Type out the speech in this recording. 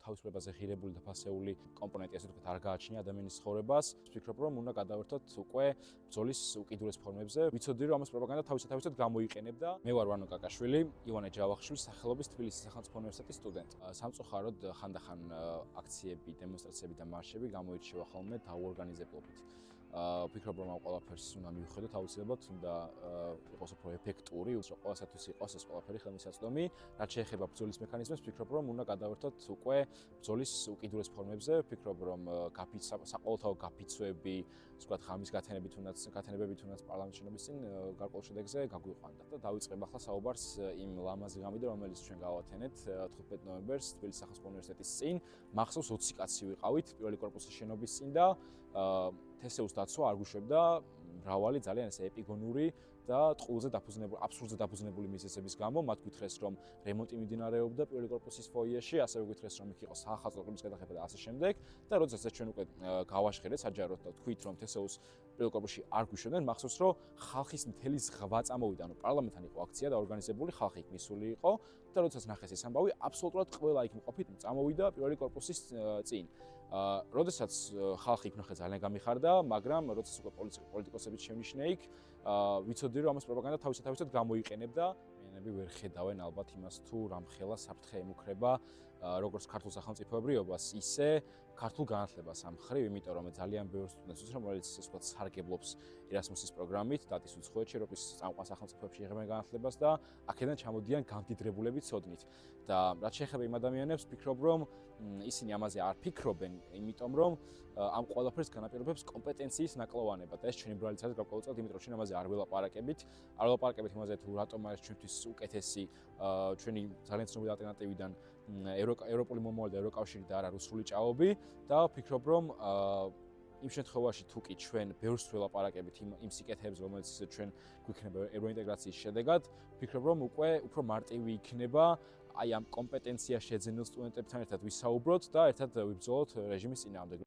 თავისუფლებაზე ღირებული და ფასეული კომპონენტი, ასე ვთქვათ, არ გააჩნია ადამიანის ცხოვრებას. ვფიქრობ, რომ უნდა გადავერთოთ უკვე ბრძოლის უკიდურეს ფორმებზე. ვიცოდი, რომ ამას პროპაგანდა თავისთავად გამოიყენებდა. მე ვარ ვანო კაკაშვილი, ივანე ჯავახიშვილის სახელობის თბილისის სახელმწიფო უნივერსიტეტის სტუდენტი. სამწუხაროდ ხანდახან აქციები, დემონსტრაციები და მარშები გამოირჩევა ხოლმე დაუორგანიზებლობით. ვფიქრობ, რომ ამ ყველაფერს უნდა მივხვდეთ აუცილებლად, უნდა იყოს უფრო ეფექტური, რომ ყველასათვის იყოს ეს ყველაფერი ხელმისაწვდომი. რაც შეეხება ბრძოლის მექანიზმებს, ვფიქრობ, რომ უნდა გადავერთოთ უკვე ბრძოლის უკიდურეს ფორმებზე. ვფიქრობ, რომ საყოველთაო გაფიცვები, ვთქვათ, ღამის გათენებები თუნდაც პარლამენტის შენობის წინ გარკვეულ შედეგზე გაგვიყვანდა და დავიწყებ ახლა საუბარს იმ ლამაზი ღამიდან, რომელიც ჩვენ გავათენეთ 15 ნოემბერს თბილისის სახელმწიფო უნივერსიტეტის წინ. მახსოვს 20 კაცი ვიყავით პირველი კორპუსის შენობის წინ და თესეუს დაცვა არ გვიშვებდა მრავალი ძალიან ესე ეპიგონური და ტყუილზე დაფუძნებული, აბსურდზე დაფუძნებული მიზეზების გამო. მათ გითხრეს, რომ რემონტი მიმდინარეობდა პირველი კორპუსის ფოიეში, ასევე გითხრეს, რომ იქ იყო საახალწლო ყრმის გადაღება და ასე შემდეგ. და როდესაც ჩვენ უკვე გავაშხერეთ საჯაროდ და თქვით, რომ თესეუს პირველ კორპუსში არ გვიშვებდნენ, მახსოვს, რომ ხალხის მთელი ზღვა წამოვიდა, ანუ პარლამენტთან იყო აქცია და ორგანიზებული, ხალხი იქ მისული იყო და როდესაც ნახეს ეს ამბავი, აბსოლუტურად ყველა იქ მყოფი წამოვიდა პირველი კორპუსის წინ. როდესაც ხალხი იქ ნახე ძალიან გამიხარდა, მაგრამ როდესაც უკვე პოლიტიკოსებიც შევნიშნე იქ, ვიცოდი, რომ ამას პროპაგანდა თავისთავად გამოიყენებდა. მიანები ვერ ხედავენ ალბათ იმას, თუ რამხელა საფრთხე ემუქრება როგორც ქართულ სახელმწიფოებრიობას, ისე ქართულ განათლებას ამ მხრივ, იმიტომ რომ ძალიან ბევრი სტუდენტს, რომელიც ასე ვთქვათ, სარგებლობს ერასმუსის პროგრამით, დატის უცხოეთში, ევროპის წამყვან სახელმწიფოებში იღებენ განათლებას და აქედან ჩამოდიან გამდიდრებულებით ცოდნით. და რაც შეეხება იმ ადამიანებს, ვფიქრობ, რომ ისინი ამაზე არ ფიქრობენ, იმიტომ რომ ამ ყველაფერს განაპირობებს კომპეტენციის ნაკლოვანება და ეს ჩვენი ბრალიც არის გარკვეულწილად, იმიტომ რომ ჩვენ ამაზე არ ველაპარაკებით იმაზე, თუ რატომ არის ჩვენთვის უკეთესი ჩვენი ძალიან ცნობილი ალტერნატივიდან ევროპული მომავალი და ევროკავშირი და არა რუსული ჭაობი და ვფიქრობ, რომ იმ შემთხვევაში თუ კი ჩვენ ბევრს ველაპარაკებით იმ სიკეთეებზე, რომელიც ჩვენ გვიქნება ევროინტეგრაციის შედეგად, ვფიქრობ, რომ უკვე უფრო მარტივი იქნება აი ამ კომპეტენცია შეძენილ სტუდენტებთან ერთად ვისაუბროთ და ერთად ვიბრძოლოთ რეჟიმის წინააღმდეგ.